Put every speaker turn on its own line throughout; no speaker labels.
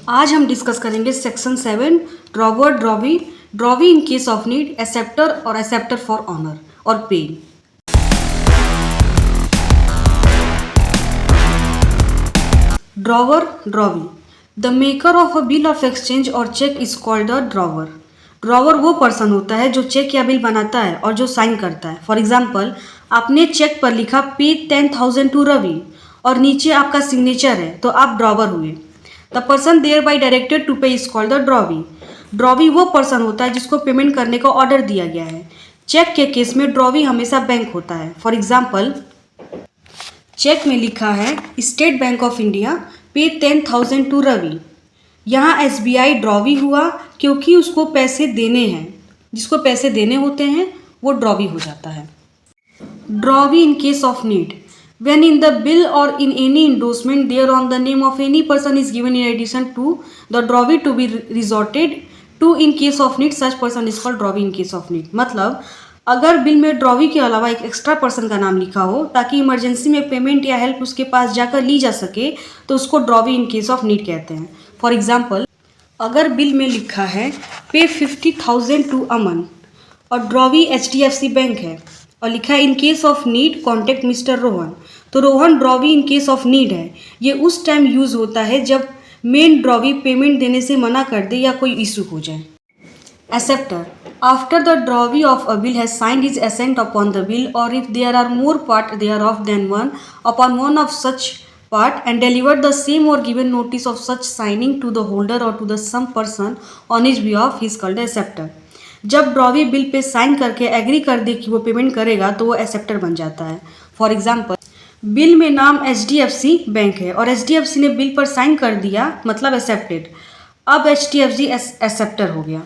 आज हम डिस्कस करेंगे section 7 drawer drawee in case of need, acceptor और एक्सेप्टर फॉर ऑनर और pay. Drawee the maker of a bill of exchange और cheque is called a drawer. Drawer वो person होता है जो चेक या बिल बनाता है और जो साइन करता है। फॉर एग्जाम्पल, आपने चेक पर लिखा पे 10,000 टू रवि और नीचे आपका सिग्नेचर है, तो आप ड्रॉवर हुए। The person thereby directed to pay is called the drawee. Drawee वो पर्सन होता है जिसको पेमेंट करने का ऑर्डर दिया गया है। चेक के केस में ड्रॉवी हमेशा बैंक होता है। फॉर एग्जाम्पल, चेक में लिखा है स्टेट बैंक ऑफ इंडिया पे 10,000 टू रवि। यहाँ SBI ड्रॉवी हुआ क्योंकि उसको पैसे देने हैं। जिसको पैसे देने होते हैं वो ड्रॉवी हो जाता है। Drawee in case of need, when in the bill or in any endorsement thereon the name of any person is given in addition to the drawee to be resorted to in case of need, such person is called drawee in case of need। मतलब अगर bill में drawee के अलावा एक extra person का नाम लिखा हो ताकि इमरजेंसी में पेमेंट या हेल्प उसके पास जाकर ली जा सके, तो उसको drawee in case of need कहते हैं। फॉर एग्जाम्पल, अगर बिल में लिखा है पे 50,000 टू अमन और ड्रॉवी HDFC बैंक है और लिखा है in case of need contact mister Rohan, तो Rohan drawee in case of need है। ये उस टाइम यूज होता है जब मेन ड्रॉवी पेमेंट देने से मना कर दे या कोई इशू हो जाए। Acceptor, after the drawee of a bill has signed his assent upon the bill और if there are more part thereof than one upon one of such part and delivered the same or given notice of such signing to the holder or to the some person on his behalf he is called acceptor। जब drawee bill pay sign करके agree कर दे कि वो payment करेगा तो वो acceptor बन जाता है। फॉर एग्जाम्पल, बिल में नाम HDFC बैंक है और HDFC ने बिल पर साइन कर दिया, मतलब एक्सेप्टेड। अब HDFC एक्सेप्टर हो गया।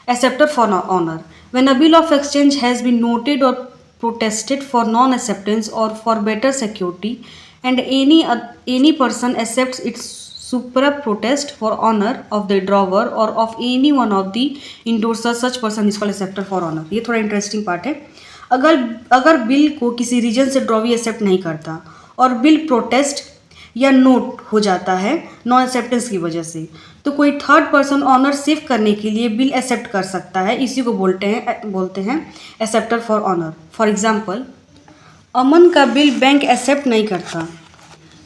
Acceptor for honour, when a bill of exchange has been noted और प्रोटेस्टेड फॉर नॉन एक्सेप्टेंस और for better security and any person accepts its supra protest for honor of the drawer or of any one of the endorsers, such person is called acceptor for honor। ये थोड़ा interesting part है। अगर bill को किसी reason से drawee accept नहीं करता और बिल प्रोटेस्ट या नोट हो जाता है नॉन एक्सेप्टेंस की वजह से, तो कोई थर्ड पर्सन ऑनर सेव करने के लिए बिल एक्सेप्ट कर सकता है। इसी को बोलते हैं acceptor for honour. For example, Aman का बिल बैंक एक्सेप्ट नहीं करता,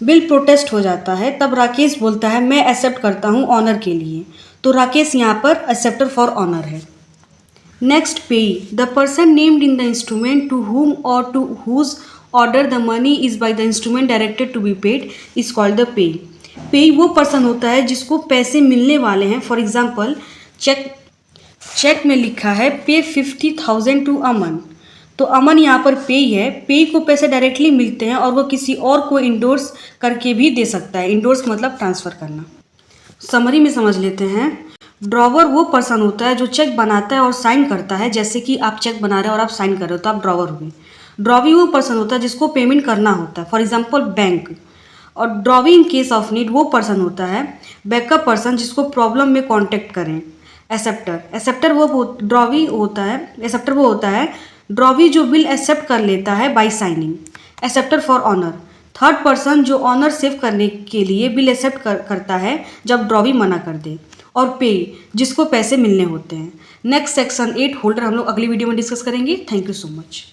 बिल प्रोटेस्ट हो जाता है, तब राकेश बोलता है मैं एक्सेप्ट करता हूँ ऑनर के लिए, तो राकेश यहाँ पर एक्सेप्टर फॉर ऑनर है। Next, payee, the person named in the instrument to whom or to whose order the money is by the instrument directed to be paid is called the payee. Payee वो person होता है जिसको पैसे मिलने वाले हैं। For example, check में लिखा है पे 50,000 टू अमन, तो अमन यहाँ पर पे है। पे को पैसे डायरेक्टली मिलते हैं और वो किसी और को इंडोर्स करके भी दे सकता है। इंडोर्स मतलब ट्रांसफ़र करना। समरी में समझ लेते हैं। ड्रॉवर वो पर्सन होता है जो चेक बनाता है और साइन करता है। जैसे कि आप चेक बना रहे हो और आप साइन कर रहे हो तो आप ड्रॉवर हुए। ड्रॉवी वो पर्सन होता है जिसको पेमेंट करना होता है। For example, bank. और drawee in case of need वो पर्सन होता है बैकअप पर्सन जिसको प्रॉब्लम में कॉन्टेक्ट करें। एक्सेप्टर वो होता है ड्रॉवी जो बिल एक्सेप्ट कर लेता है by signing. Acceptor for honour, third person जो ऑनर सेव करने के लिए बिल एक्सेप्ट करता है जब ड्रॉवी मना कर दे। और पे, जिसको पैसे मिलने होते हैं। नेक्स्ट सेक्शन 8 होल्डर हम लोग अगली वीडियो में डिस्कस करेंगे। Thank you so much.